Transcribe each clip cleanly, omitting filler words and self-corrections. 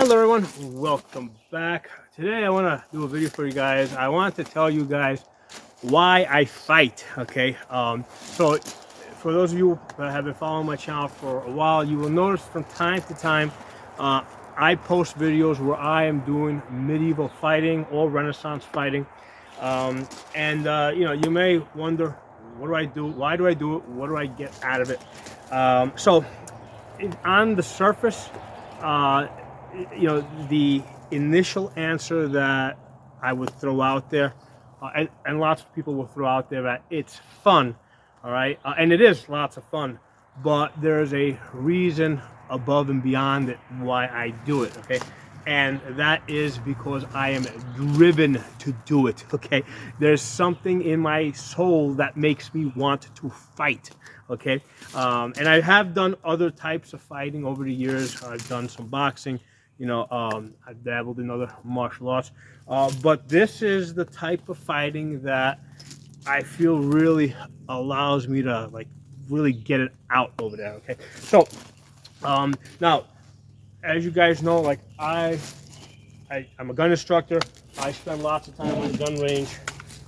Hello everyone, welcome back. Today I want to do a video for you guys. I want to tell you guys why I fight, okay? So for those of you that have been following my channel for a while, you will notice from time to time I post videos where I am doing medieval fighting or Renaissance fighting. You may wonder, what do I do? Why do I do it? What do I get out of it? On the surface, the initial answer that I would throw out there, and lots of people will throw out there, that it's fun, all right? And it is lots of fun, but there's a reason above and beyond it why I do it, okay? And that is because I am driven to do it, okay? There's something in my soul that makes me want to fight, okay? And I have done other types of fighting over the years. I've done some boxing, I've dabbled in other martial arts. But this is the type of fighting that I feel really allows me to, like, really get it out over there, okay? So, now, as you guys know, like I'm a gun instructor. I spend lots of time on the gun range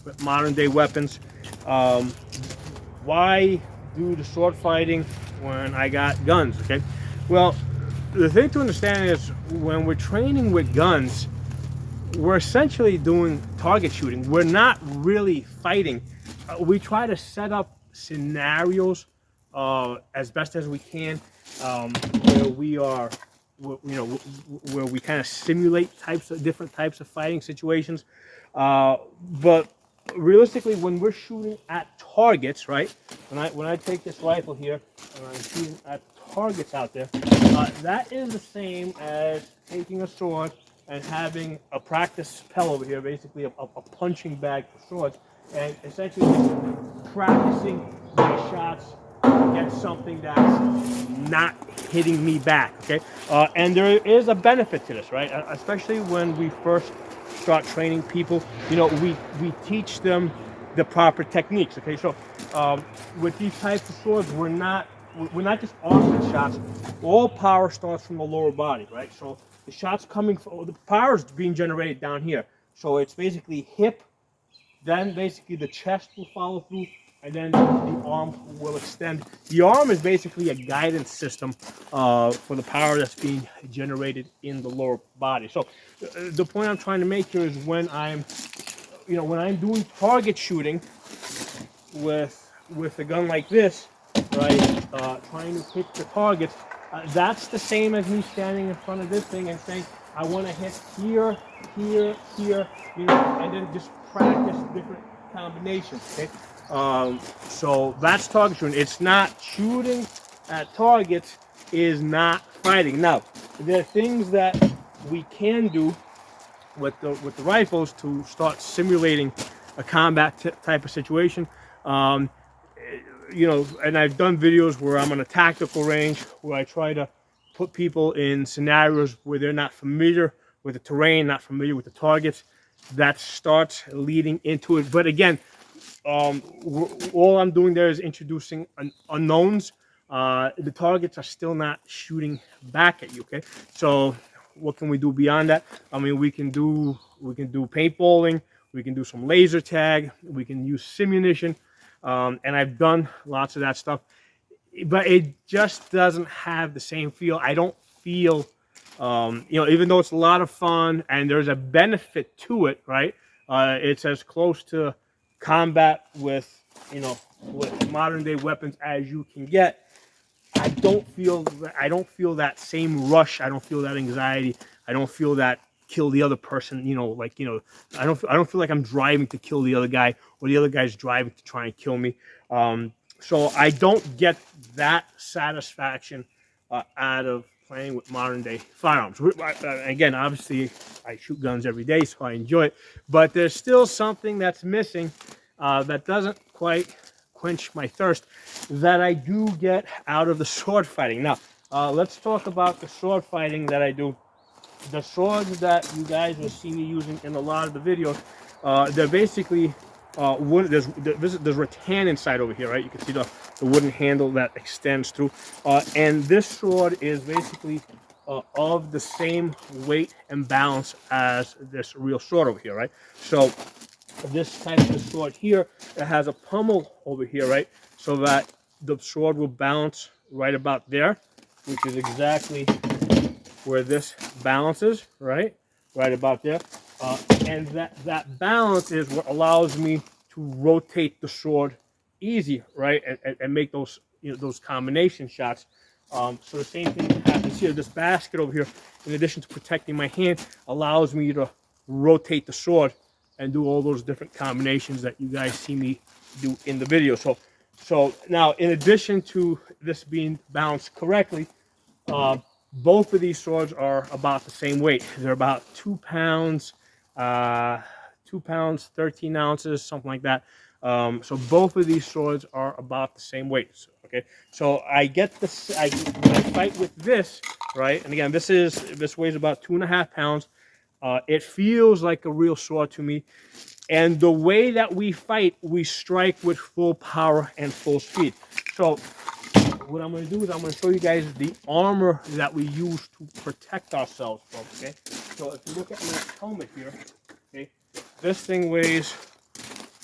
with modern day weapons. Why do the sword fighting when I got guns? Okay, well, the thing to understand is when we're training with guns, we're essentially doing target shooting. We're not really fighting. We try to set up scenarios as best as we can, where we are, where we kind of simulate different types of fighting situations. But realistically, when we're shooting at targets, right? When I take this rifle here and I'm shooting at targets out there, that is the same as taking a sword and having a practice pel over here, basically a punching bag for swords, and essentially just practicing my shots against something that's not hitting me back, okay? And there is a benefit to this, right? Especially when we first start training people, we teach them the proper techniques, okay? So with these types of swords, we're not just offense shots. All power starts from the lower body, right? So the shots the power is being generated down here. So it's basically hip, then basically the chest will follow through, and then the arm will extend. The arm is basically a guidance system for the power that's being generated in the lower body. So the point I'm trying to make here is when I'm doing target shooting with a gun like this, right, trying to hit the targets, that's the same as me standing in front of this thing and saying, I want to hit here, here, here, and then just practice different combinations, okay? So that's target shooting. It's not shooting at targets, is not fighting. Now, there are things that we can do with the rifles to start simulating a combat type of situation. And I've done videos where I'm on a tactical range where I try to put people in scenarios where they're not familiar with the terrain, not familiar with the targets. That starts leading into it. But again, all I'm doing there is introducing unknowns. The targets are still not shooting back at you, okay? So what can we do beyond that? I mean, we can do paintballing, we can do some laser tag, we can use simunition, and I've done lots of that stuff, but it just doesn't have the same feel. I don't feel, even though it's a lot of fun and there's a benefit to it, right? It's as close to combat with modern day weapons as you can get. I don't feel that same rush. I don't feel that anxiety. I don't feel that kill the other person. I don't feel like I'm driving to kill the other guy or the other guy's driving to try and kill me. So I don't get that satisfaction out of playing with modern day firearms. Again, obviously, I shoot guns every day, so I enjoy it. But there's still something that's missing that doesn't quite quench my thirst that I do get out of the sword fighting. Now, let's talk about the sword fighting that I do. The swords that you guys will see me using in a lot of the videos, they're basically there's rattan inside over here, right? You can see the wooden handle that extends through, and this sword is basically of the same weight and balance as this real sword over here, right? So this type of sword here, it has a pommel over here, right? So that the sword will balance right about there, which is exactly where this balances, right? Right about there. And that balance is what allows me to rotate the sword easy, right? And make those, those combination shots. So the same thing happens here. This basket over here, in addition to protecting my hand, allows me to rotate the sword and do all those different combinations that you guys see me do in the video. So now, in addition to this being balanced correctly, both of these swords are about the same weight. They're about 2 pounds, 2 pounds, 13 ounces, something like that. So both of these swords are about the same weight. Okay, so I get this. When I fight with this, right? And again, this weighs about 2.5 pounds. It feels like a real sword to me. And the way that we fight, we strike with full power and full speed. So what I'm going to do is I'm going to show you guys the armor that we use to protect ourselves from, okay? So if you look at my helmet here, okay, this thing weighs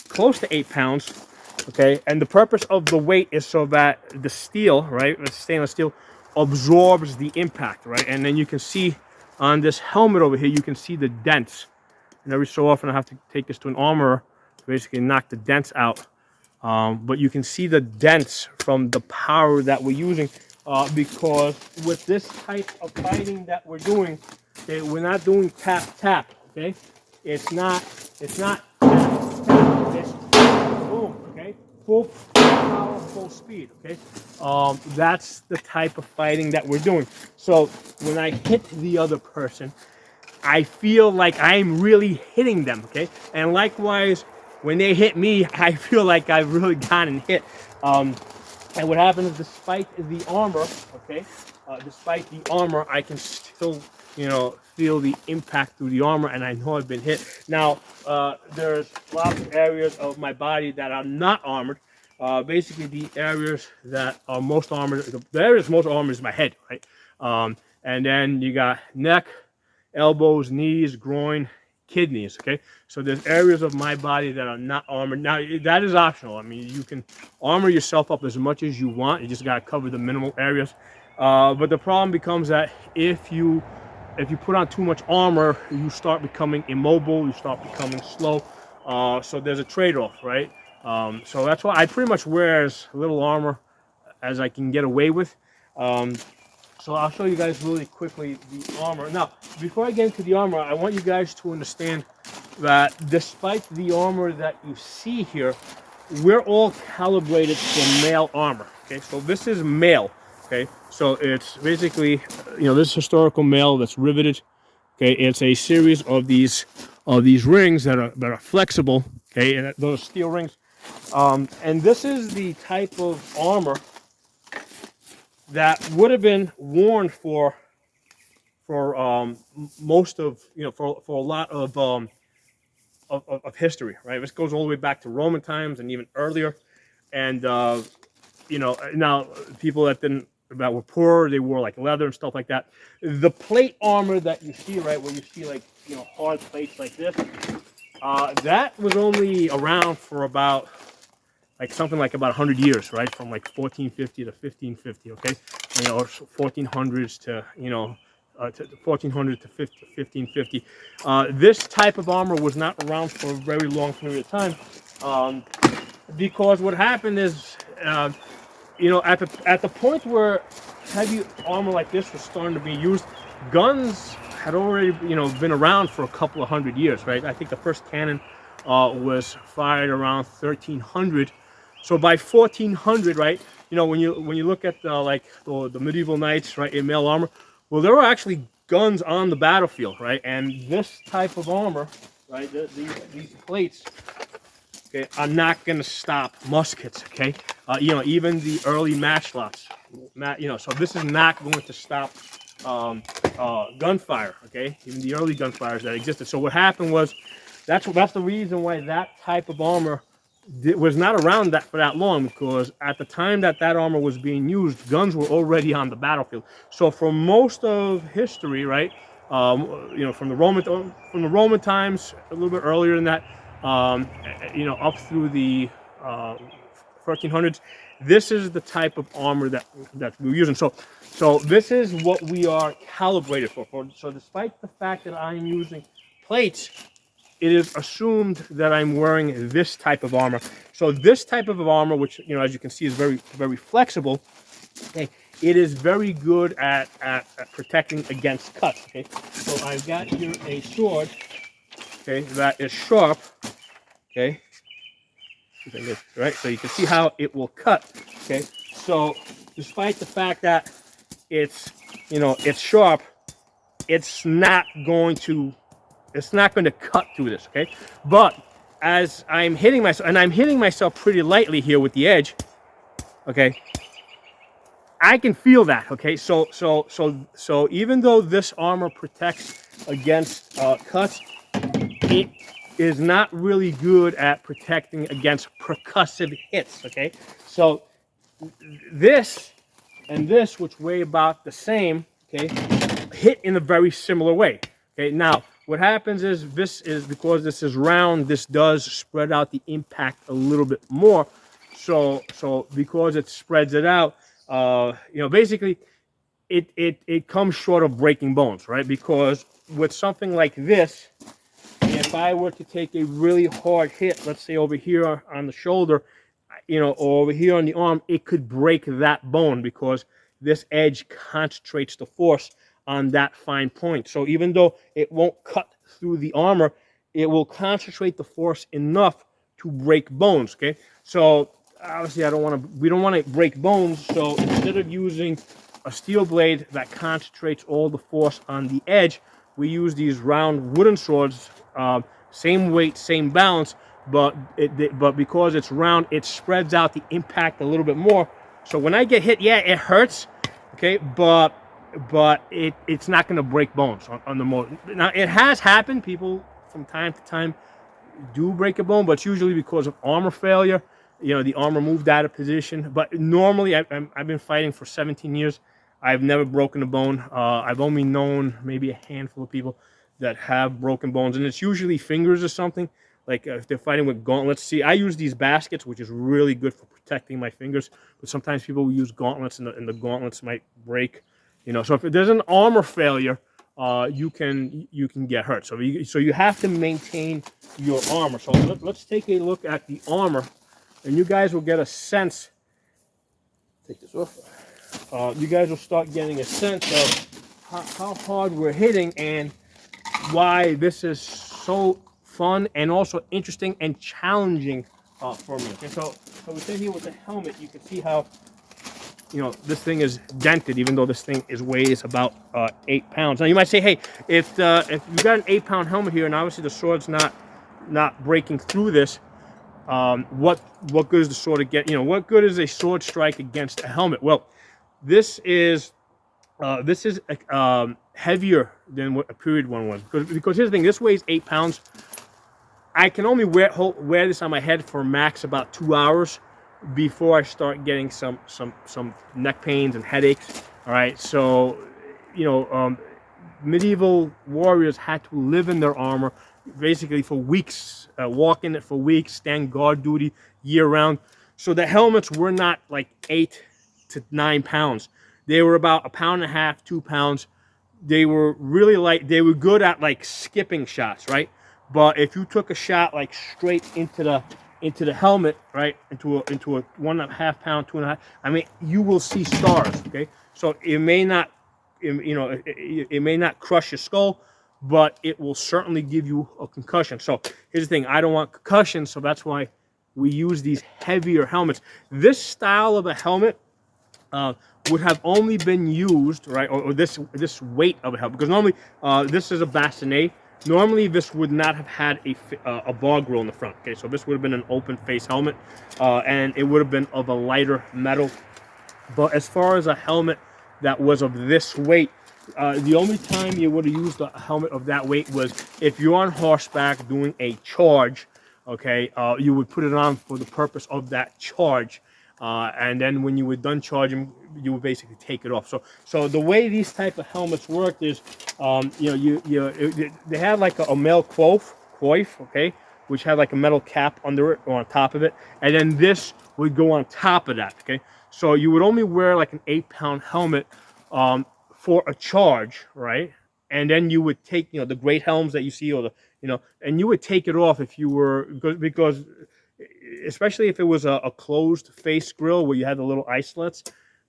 close to 8 pounds, okay? And the purpose of the weight is so that the steel, right, the stainless steel, absorbs the impact, right? And then you can see on this helmet over here, you can see the dents. And every so often I have to take this to an armorer to basically knock the dents out. But you can see the dents from the power that we're using, because with this type of fighting that we're doing, okay, we're not doing tap tap, okay? It's not tap tap, it's boom, okay? Full power, full speed, okay? That's the type of fighting that we're doing. So when I hit the other person, I feel like I'm really hitting them, okay? And likewise, when they hit me, I feel like I've really gotten hit. And what happens is, despite the armor, okay, despite the armor, I can still, feel the impact through the armor, and I know I've been hit. Now, there's lots of areas of my body that are not armored. Basically, the areas that are most armored, the areas most armored is my head, right? And then you got neck, elbows, knees, groin, kidneys, okay? So there's areas of my body that are not armored. Now, that is optional. I mean, you can armor yourself up as much as you want. You just got to cover the minimal areas. But the problem becomes that if you put on too much armor, you start becoming immobile, you start becoming slow. So there's a trade-off, right? So that's why I pretty much wear as little armor as I can get away with. So I'll show you guys really quickly the armor. Now, before I get into the armor, I want you guys to understand that despite the armor that you see here, we're all calibrated for male armor. Okay, so this is male. Okay, so it's basically, this historical mail that's riveted. Okay, it's a series of these rings that are flexible. Okay, and those steel rings. And this is the type of armor that would have been worn for most of, for a lot of history, right? This goes all the way back to Roman times and even earlier. And now people that were poor, they wore like leather and stuff like that. The plate armor that you see, right, where you see like hard plates like this, that was only around for about something like about 100 years, right? From like 1450 to 1550, okay? 1400s to, to 1400 to 1550. This type of armor was not around for a very long period of time, because what happened is, at the point where heavy armor like this was starting to be used, guns had already, been around for a couple of 100 years, right? I think the first cannon was fired around 1300. So by 1400, right, when you look at the medieval knights, right, in male armor, well, there were actually guns on the battlefield, right? And this type of armor, right, these plates, okay, are not going to stop muskets, okay? Even the early matchlocks, so this is not going to stop gunfire, okay? Even the early gunfires that existed. So what happened was, that's the reason why that type of armor was not around that for that long, because at the time that that armor was being used, guns were already on the battlefield. So for most of history, right, you know, from the Roman times, a little bit earlier than that, you know, up through the 1300s, this is the type of armor that we're using. So this is what we are calibrated for. So despite the fact that I'm using plates, it is assumed that I'm wearing this type of armor. So this type of armor, which, you know, as you can see, is very, very flexible. Okay, it is very good at protecting against cuts. Okay, so I've got here a sword, okay, that is sharp. Okay, right. So you can see how it will cut. Okay, so despite the fact that it's, you know, it's sharp, it's not going to cut through this, okay? But as I'm hitting myself, and I'm hitting myself pretty lightly here with the edge, okay, I can feel that, okay? So even though this armor protects against cuts, it is not really good at protecting against percussive hits, okay? So this and this, which weigh about the same, okay, hit in a very similar way. Okay, now what happens is, this is, because this is round, this does spread out the impact a little bit more. So because it spreads it out, you know, basically it comes short of breaking bones, right? Because with something like this, if I were to take a really hard hit, let's say over here on the shoulder, you know, or over here on the arm, it could break that bone, because this edge concentrates the force on that fine point. So even though it won't cut through the armor, it will concentrate the force enough to break bones. Okay, so obviously we don't want to break bones. So instead of using a steel blade that concentrates all the force on the edge, we use these round wooden swords, same weight, same balance, but because it's round, it spreads out the impact a little bit more. So when I get hit, yeah, it hurts, okay, but it's not going to break bones on the motor. Now, it has happened. People from time to time do break a bone, but it's usually because of armor failure. You know, the armor moved out of position. But normally, I've been fighting for 17 years. I've never broken a bone. I've only known maybe a handful of people that have broken bones, and it's usually fingers or something. Like if they're fighting with gauntlets. See, I use these baskets, which is really good for protecting my fingers. But sometimes people will use gauntlets, and the gauntlets might break. You know, so if there's an armor failure, you can get hurt. So you have to maintain your armor. So let's take a look at the armor, and you guys will get a sense. Take this off. You guys will start getting a sense of how hard we're hitting and why this is so fun and also interesting and challenging for me. Okay, so we sit here with the helmet. You can see how, you know, this thing is dented, even though this thing weighs about 8 pounds. Now you might say, hey, if you've got an 8-pound helmet here, and obviously the sword's not breaking through this, what good is the sword against? You know, what good is a sword strike against a helmet? Well, this is heavier than what a period one was, because here's the thing: this weighs 8 pounds. I can only wear this on my head for max about 2 hours before I start getting some neck pains and headaches. All right, so you know, medieval warriors had to live in their armor basically for weeks, walk in it for weeks, stand guard duty year round. So the helmets were not like 8 to 9 pounds. They were about 1.5 pounds, 2 pounds. They were really light. They were good at like skipping shots, right? But if you took a shot like straight into the helmet, right, into a 1.5 pound, 2.5, I mean, you will see stars. Okay, so it may not, you know, it may not crush your skull, but it will certainly give you a concussion. So here's the thing: I don't want concussion, so that's why we use these heavier helmets. This style of a helmet would have only been used, right, or this weight of a helmet, because normally this is a bassinet. Normally this would not have had a bar grill in the front. Okay, so this would have been an open face helmet, and it would have been of a lighter metal. But as far as a helmet that was of this weight, the only time you would have used a helmet of that weight was if you're on horseback doing a charge, okay, you would put it on for the purpose of that charge. And then when you were done charging, you would basically take it off. So the way these type of helmets work is, you know, they have like a male coif, okay, which had like a metal cap under it or on top of it, and then this would go on top of that, okay. So you would only wear like an 8-pound helmet for a charge, right? And then you would take, you know, the great helms that you see, or the, you know, and you would take it off if you were, because especially if it was a closed face grill where you had the little eyelets,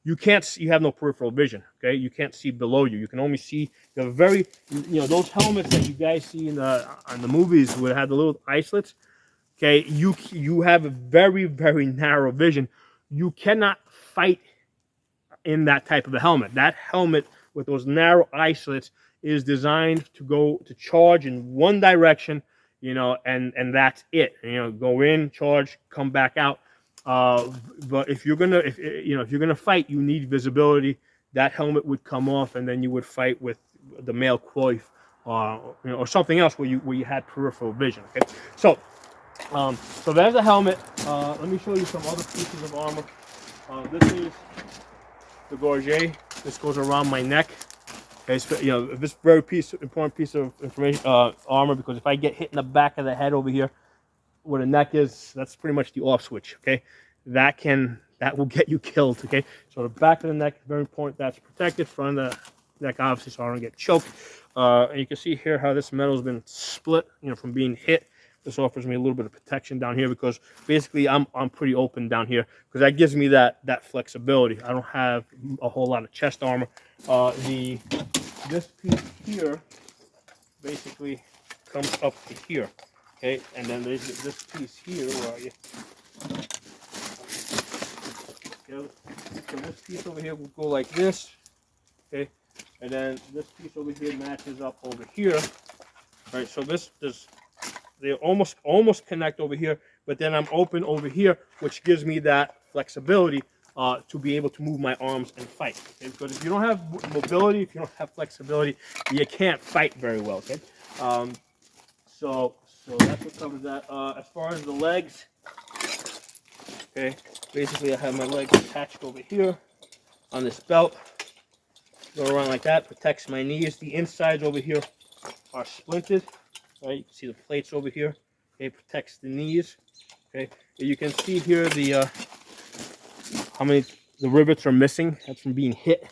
you can't see, you have no peripheral vision, okay. You can't see below you. You can only see the very, you know, those helmets that you guys see in the on the movies where they have the little eyelets, okay. You have a very, very narrow vision. You cannot fight in that type of a helmet. That helmet with those narrow eye slits is designed to go to charge in one direction, you know, and that's it. You know, go in, charge, come back out. But if you're gonna, if you know, if you're gonna fight, you need visibility. That helmet would come off, and then you would fight with the male coif, you know, or something else where you had peripheral vision. Okay, so there's the helmet. Let me show you some other pieces of armor. This is the gorget. This goes around my neck. Okay, so, you know, this very important piece of information, armor, because if I get hit in the back of the head over here, where the neck is, that's pretty much the off switch. Okay, that will get you killed. Okay, so the back of the neck is very important. That's protected. Front of the neck, obviously, so I don't get choked. And you can see here how this metal has been split, you know, from being hit. This offers me a little bit of protection down here, because basically I'm pretty open down here, because that gives me that flexibility. I don't have a whole lot of chest armor. This piece here basically comes up to here, okay, and then there's this piece here. Where are you? So this piece over here will go like this, okay, and then this piece over here matches up over here, right? So they almost connect over here, but then I'm open over here, which gives me that flexibility to be able to move my arms and fight. Okay? Because if you don't have mobility, if you don't have flexibility, you can't fight very well. Okay, so that's what covers that. As far as the legs, okay, basically I have my legs attached over here on this belt. Go around like that, protects my knees. The insides over here are splinted. Right, you can see the plates over here. Okay, protects the knees. Okay, you can see here the how many the rivets are missing. That's from being hit.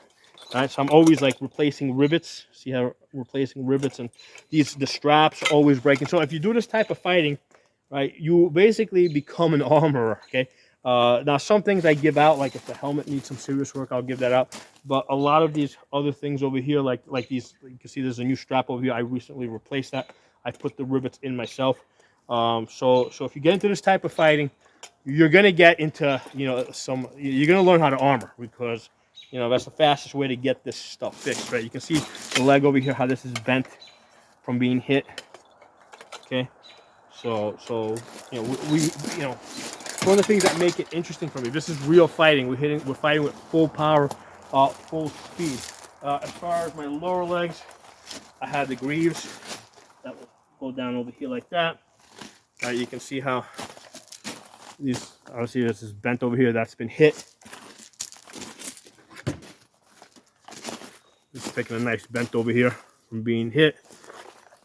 All right, so I'm always like replacing rivets. See how replacing rivets, and the straps are always breaking. So if you do this type of fighting, right, you basically become an armorer. Okay. Now some things I give out, like if the helmet needs some serious work, I'll give that out. But a lot of these other things over here, like these, you can see there's a new strap over here. I recently replaced that. I put the rivets in myself. So if you get into this type of fighting, you're gonna get into, you know, you're gonna learn how to armor, because, you know, that's the fastest way to get this stuff fixed, right? You can see the leg over here, how this is bent from being hit. Okay, so you know, we you know, one of the things that make it interesting for me, this is real fighting. We're fighting with full power, full speed. As far as my lower legs, I have the greaves that will go down over here like that. You can see how these, obviously this is bent over here, that's been hit. This is taking a nice bent over here from being hit.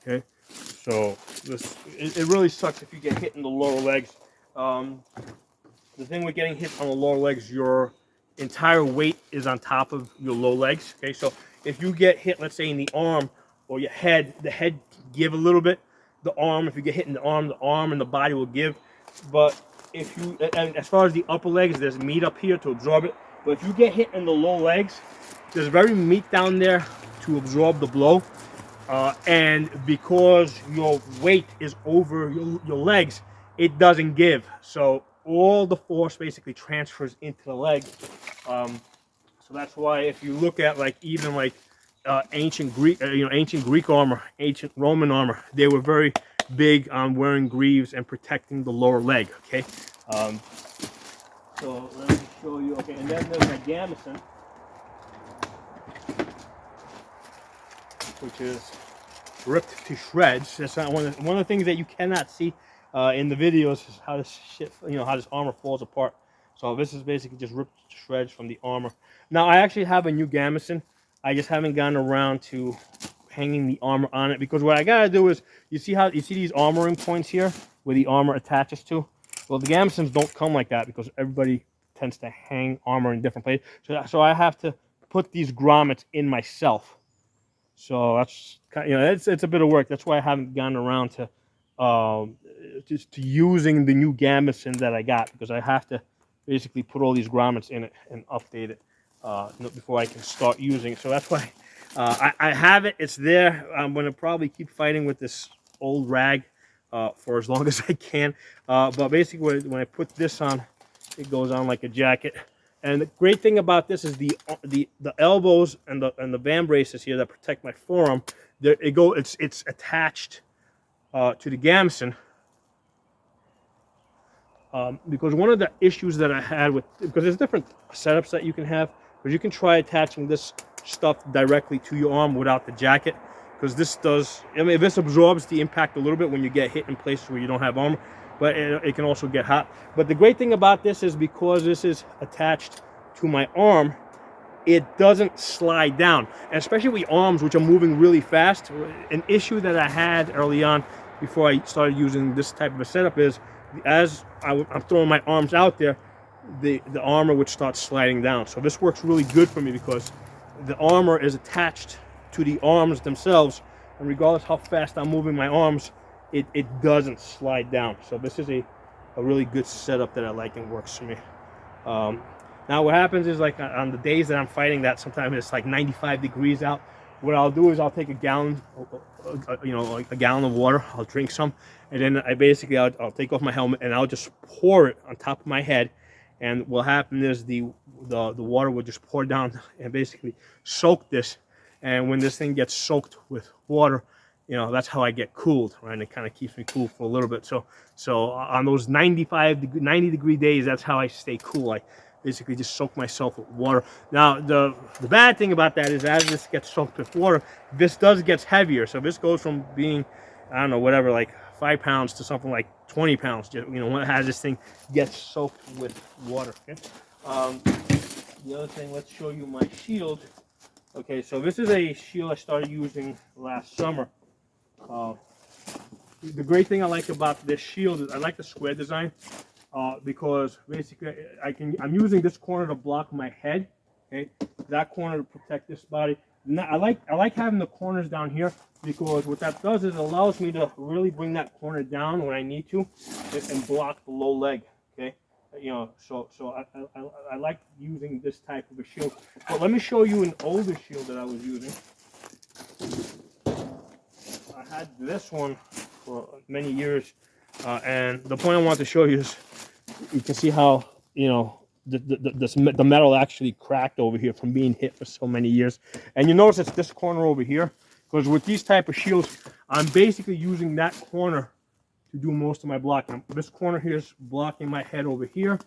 Okay, so it really sucks if you get hit in the lower legs. The thing with getting hit on the lower legs, your entire weight is on top of your low legs. Okay, so if you get hit, let's say in the arm or your head, the head give a little bit. The arm, if you get hit in the arm and the body will give. But if you, and as far as the upper legs, there's meat up here to absorb it. But if you get hit in the low legs, there's very meat down there to absorb the blow. And because your weight is over your legs, it doesn't give. So all the force basically transfers into the leg. So that's why if you look at like even like ancient Greek armor, ancient Roman armor, they were very big on wearing greaves and protecting the lower leg. Okay, so let me show you. Okay, and then there's my gambeson, which is ripped to shreds. That's not one of the things that you cannot see. in the videos is how this shit, how this armor falls apart. So this is basically just ripped to shreds from the armor. Now I actually have a new gambeson. I just haven't gotten around to hanging the armor on it, because what I gotta do is, you see these armoring points here where the armor attaches to? Well, the gambesons don't come like that because everybody tends to hang armor in different places. So I have to put these grommets in myself. So that's kind of, it's a bit of work. That's why I haven't gotten around to just to using the new gambeson that I got, because I have to basically put all these grommets in it and update it before I can start using it. So that's why I have it. It's there. I'm going to probably keep fighting with this old rag for as long as I can. But basically, when I put this on, it goes on like a jacket. And the great thing about this is the elbows and the van braces here that protect my forearm. It's attached to the gambeson. Because one of the issues that I had because there's different setups that you can have, because you can try attaching this stuff directly to your arm without the jacket, because this absorbs the impact a little bit when you get hit in places where you don't have armor, but it can also get hot. But the great thing about this is, because this is attached to my arm, it doesn't slide down, and especially with arms which are moving really fast. An issue that I had early on before I started using this type of a setup is, as I'm throwing my arms out there, the armor would start sliding down. So this works really good for me, because the armor is attached to the arms themselves, and regardless how fast I'm moving my arms, it doesn't slide down. So this is a really good setup that I like and works for me. Now what happens is, like on the days that I'm fighting that, sometimes it's like 95 degrees out, what I'll do is I'll take a gallon of water, I'll drink some, and then I'll take off my helmet and I'll just pour it on top of my head. And what happened is the water will just pour down and basically soak this. And when this thing gets soaked with water, that's how I get cooled, right? And it kind of keeps me cool for a little bit. So on those 90 degree days, that's how I stay cool. I basically just soak myself with water. Now the bad thing about that is, as this gets soaked with water, this gets heavier. So this goes from being, I don't know, whatever, like 5 pounds to something like 20 pounds. As this thing gets soaked with water. Okay. The other thing, let's show you my shield. Okay, so this is a shield I started using last summer. The great thing I like about this shield is I like the square design. Because basically I'm using this corner to block my head, okay? That corner to protect this body. Now, I like having the corners down here, because what that does is it allows me to really bring that corner down when I need to, and block the low leg, okay? So I like using this type of a shield. But let me show you an older shield that I was using. I had this one for many years, and the point I want to show you is, you can see how the metal actually cracked over here from being hit for so many years. And you notice it's this corner over here, because with these type of shields, I'm basically using that corner to do most of my blocking. This corner here is blocking my head over here.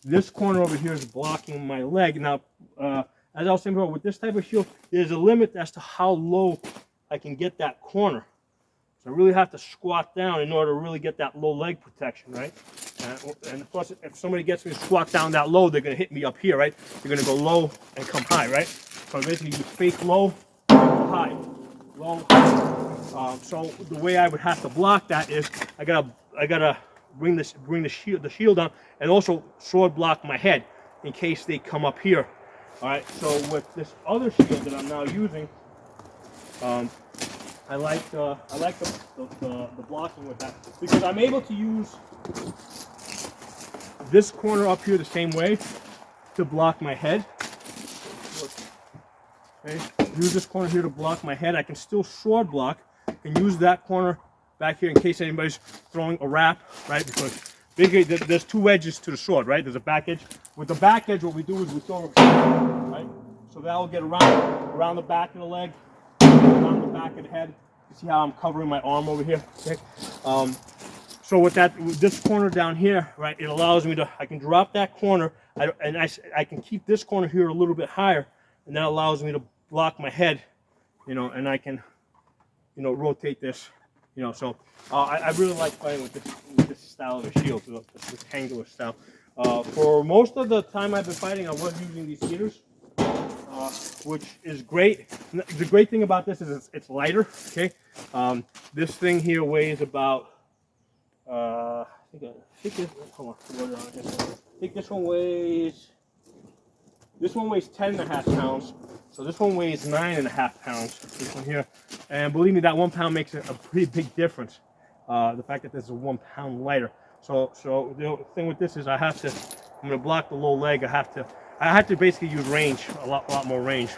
This corner over here is blocking my leg. Now, as I was saying before, with this type of shield, there's a limit as to how low I can get that corner. So I really have to squat down in order to really get that low leg protection, right? And of course, if somebody gets me to squat down that low, they're going to hit me up here, right? They're going to go low and come high, right? So basically, you fake low, high, low. So the way I would have to block that is I gotta bring the shield down, and also sword block my head in case they come up here. All right. So with this other shield that I'm now using, I like the blocking with that, because I'm able to use this corner up here the same way to block my head. Okay. Use this corner here to block my head. I can still sword block and use that corner back here in case anybody's throwing a wrap, right? Because basically there's two edges to the sword, right? There's a back edge. With the back edge, what we do is we throw it, right? So that will get around the back of the leg, around the back of the head. You see how I'm covering my arm over here? Okay. So with this corner down here, right, it allows me to, I can drop that corner, and I can keep this corner here a little bit higher, and that allows me to block my head, and I can, rotate this, So I really like playing with this style of a shield, this rectangular style. For most of the time I've been fighting, I was using these heaters, which is great. The great thing about this is it's lighter. Okay, this thing here weighs about. I think this. Hold on, I think this one weighs. This one weighs 10.5 pounds. So this one weighs 9.5 pounds. This one here, and believe me, that 1 pound makes a pretty big difference. The fact that this is 1 pound lighter. So the thing with this is I'm gonna block the low leg. I have to basically use range, a lot more range.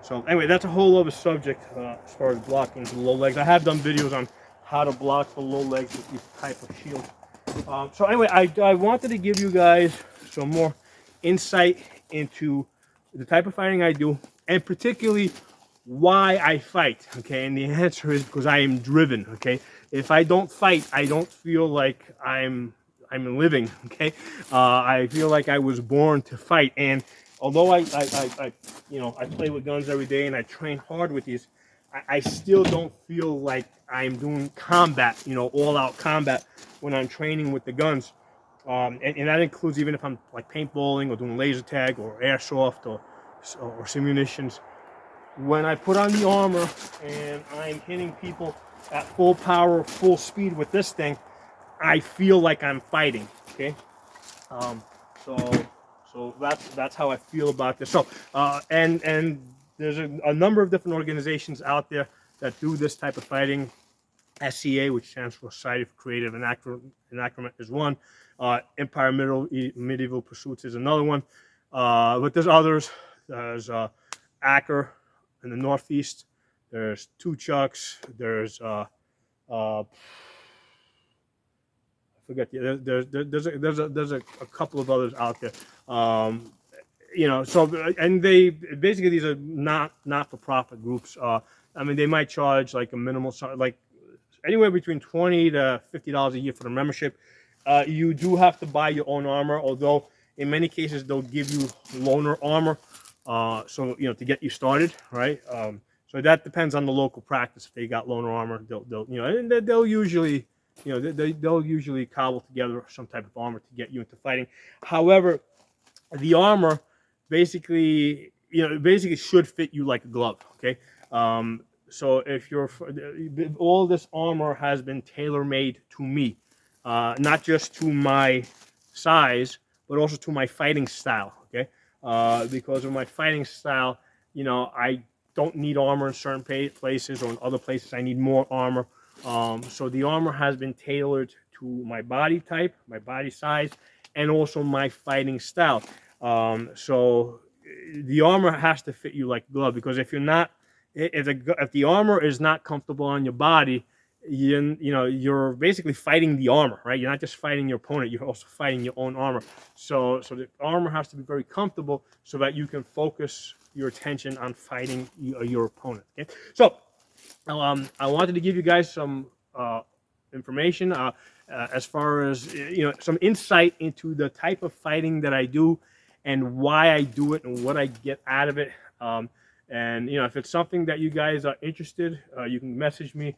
So anyway, that's a whole other subject as far as blocking the low legs. I have done videos on how to block the low legs with these type of shields. So anyway, I wanted to give you guys some more insight into the type of fighting I do, and particularly why I fight. Okay, and the answer is because I am driven. Okay, if I don't fight, I don't feel like I'm living. Okay, I feel like I was born to fight. And although I play with guns every day and I train hard with these, I still don't feel like I'm doing combat, all out combat when I'm training with the guns. And that includes even if I'm like paintballing or doing laser tag or airsoft or simunitions. When I put on the armor and I'm hitting people at full power, full speed with this thing, I feel like I'm fighting. Okay, so that's how I feel about this. So and there's a number of different organizations out there that do this type of fighting. SCA, which stands for Society for Creative Enactment, is one. Empire Medieval Pursuits is another one. But there's others. There's Acker in the Northeast. There's Two Chucks. There's I forget. There's a couple of others out there. So and these are not for profit groups. I mean, they might charge like a minimal, like anywhere between $20 to $50 a year for the membership. You do have to buy your own armor, although in many cases they'll give you loaner armor, to get you started, right? So that depends on the local practice. If they got loaner armor, they'll usually, they'll usually cobble together some type of armor to get you into fighting. However, the armor basically should fit you like a glove. Okay. So if all this armor has been tailor-made to me, not just to my size, but also to my fighting style. Okay, because of my fighting style, I don't need armor in certain places, or in other places I need more armor. So the armor has been tailored to my body type, my body size, and also my fighting style. So the armor has to fit you like a glove, because if you're not, if the armor is not comfortable on your body, you're basically fighting the armor, right? You're not just fighting your opponent, you're also fighting your own armor. So the armor has to be very comfortable so that you can focus your attention on fighting your opponent. Okay, so I wanted to give you guys some information as far as some insight into the type of fighting that I do and why I do it and what I get out of it. And if it's something that you guys are interested, you can message me,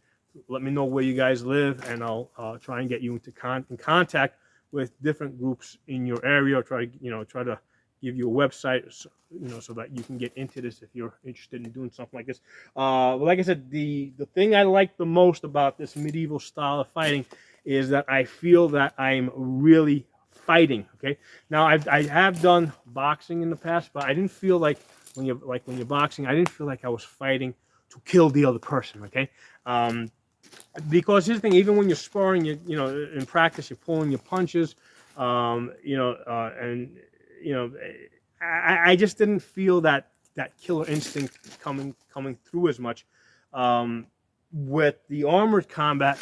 let me know where you guys live, and I'll try and get you into in contact with different groups in your area, or try to give you a website, so that you can get into this if you're interested in doing something like this. Like I said, the thing I like the most about this medieval style of fighting is that I feel that I'm really fighting. Okay, now I have done boxing in the past, but I didn't feel like when you're boxing, I didn't feel like I was fighting to kill the other person. Okay, because here's the thing: even when you're sparring, in practice, you're pulling your punches, I just didn't feel that killer instinct coming through as much. With the armored combat,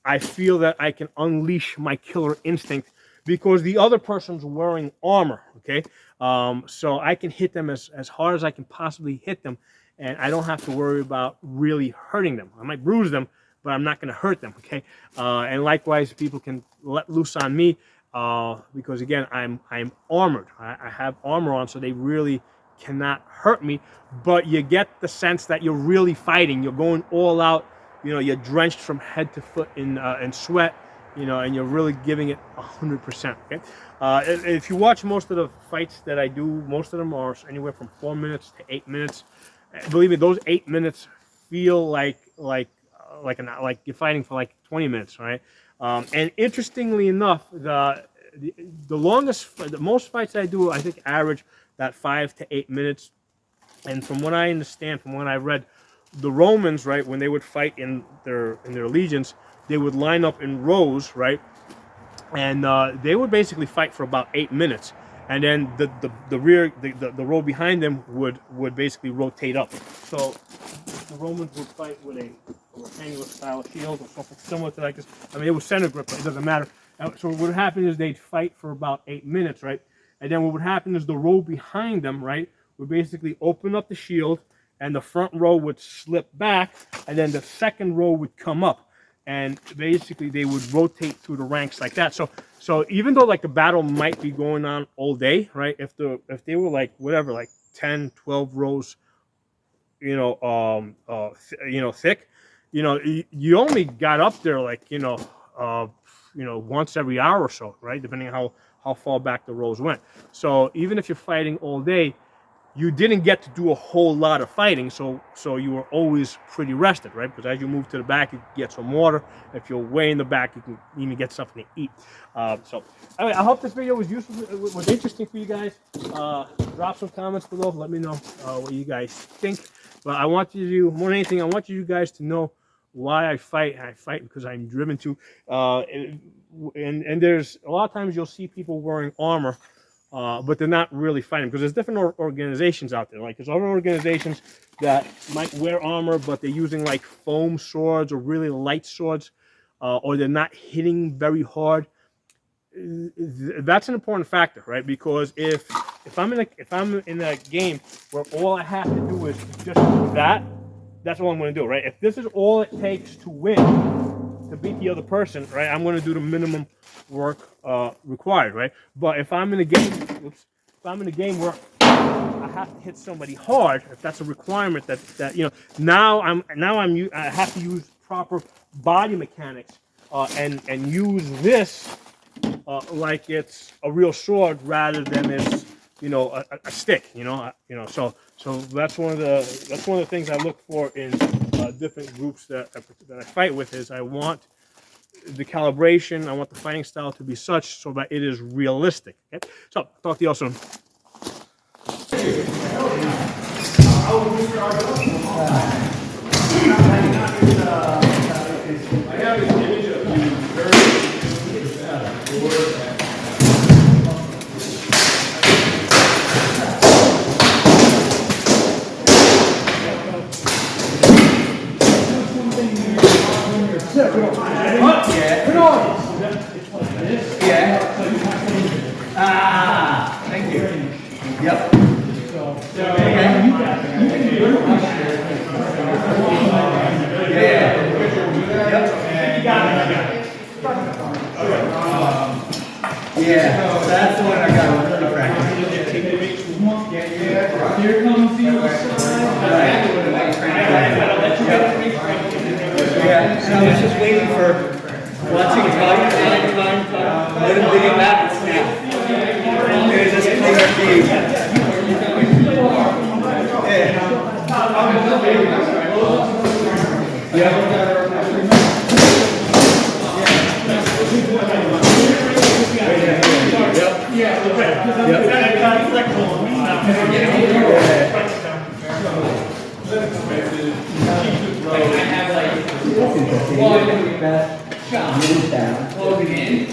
I feel that I can unleash my killer instinct because the other person's wearing armor. Okay, so I can hit them as hard as I can possibly hit them, and I don't have to worry about really hurting them. I might bruise them, but I'm not going to hurt them. Okay, and likewise, people can let loose on me because again, I'm armored. I have armor on, so they really cannot hurt me. But you get the sense that you're really fighting. You're going all out. You're drenched from head to foot in sweat. you know, and you're really giving it 100%. Okay, if you watch most of the fights that I do, most of them are anywhere from 4 minutes to 8 minutes. Believe me, those 8 minutes feel like you're fighting for like 20 minutes, right? And interestingly enough, the most fights I do, I think average that 5 to 8 minutes. And from what I understand, from what I read, the Romans, right, when they would fight in their legions, they would line up in rows, right, and they would basically fight for about 8 minutes, and then the row behind them would basically rotate up. So the Romans would fight with a rectangular style shield or something similar to like this. I mean, it was center grip, but it doesn't matter. So what would happen is they'd fight for about 8 minutes, right, and then what would happen is the row behind them, right, would basically open up the shield, and the front row would slip back, and then the second row would come up, and basically they would rotate through the ranks like that. So even though like the battle might be going on all day, right? If they were like whatever, like 10, 12 rows, thick, you only got up there like once every hour or so, right? Depending on how far back the rows went. So even if you're fighting all day, you didn't get to do a whole lot of fighting, so you were always pretty rested, right? Because as you move to the back, you get some water. If you're way in the back, you can even get something to eat. So anyway, I hope this video was useful, was interesting for you guys. Drop some comments below. Let me know what you guys think. But I want you to, more than anything, I want you guys to know why I fight. I fight because I'm driven to. And there's a lot of times you'll see people wearing armor, but they're not really fighting, because there's different organizations out there. Like there's other organizations that might wear armor, but they're using like foam swords or really light swords, or they're not hitting very hard. That's an important factor, right? Because if I'm in a game where all I have to do is just do that, that's all I'm going to do, right? If this is all it takes to win, to beat the other person, right, I'm going to do the minimum work required, right? But if I'm in a game, where I have to hit somebody hard, if that's a requirement that now I have to use proper body mechanics and use this like it's a real sword rather than it's a stick, so that's one of the things I look for in different groups that I fight with. Is I want the calibration, I want the fighting style to be such so that it is realistic. Okay? So talk to you all soon. I have an image of you very Thank you. Yep. Yeah, that's the one I got to practice. Here comes the other side. Yeah, so I was just waiting for watching time. Let him dig it back and snap. There's this clear game.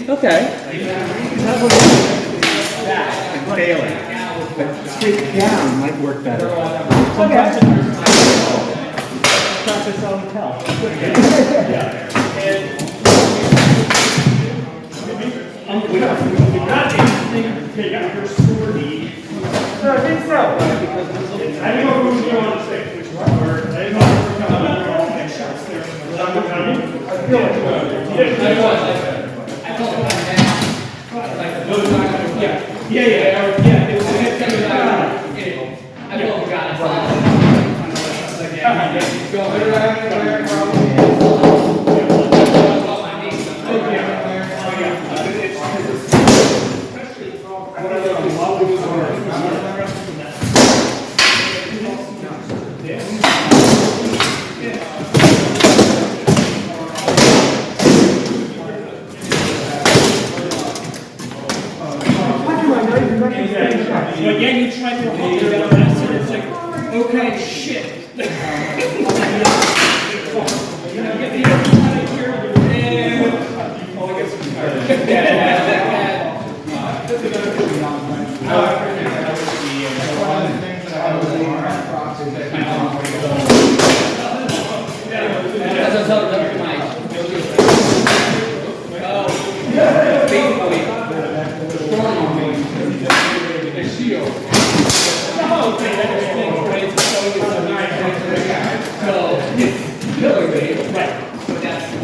Okay. And failing. But straight down might work better. Okay. Practice on the tell. I think so. I didn't know who was going on the stage, which word. I didn't know who was coming on. I feel like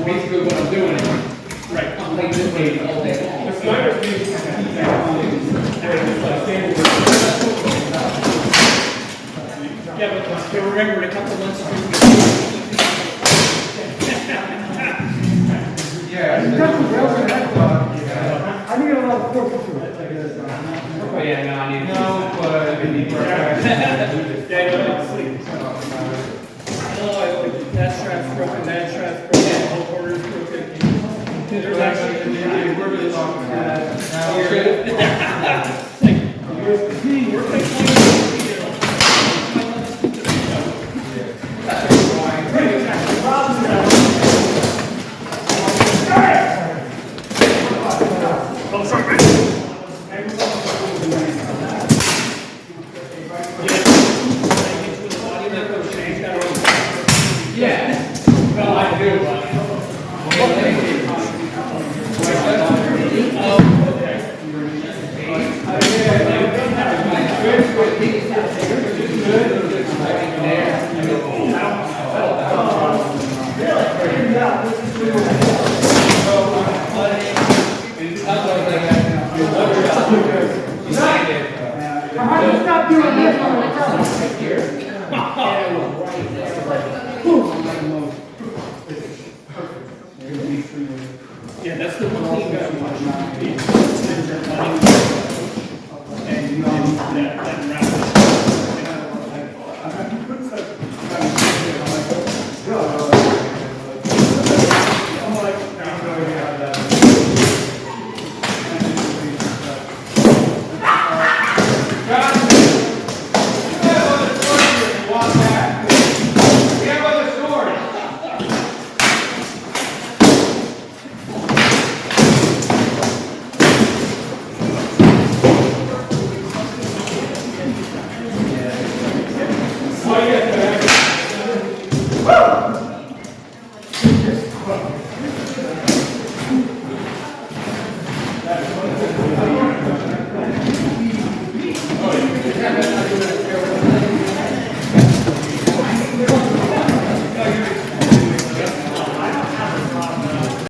Basically what I'm doing is, right, I'm playing this game all day long. Yeah, but remember, in a couple months, Yeah, I need a lot of focus to it. oh yeah, no, I need. No, but I need to. That strap's broken, that strap's broken, the whole quarter's broken. There's actually, we're really long. Yeah. Well, I do. How do you stop doing this? Yeah, that's the one thing you gotta watch. And that round.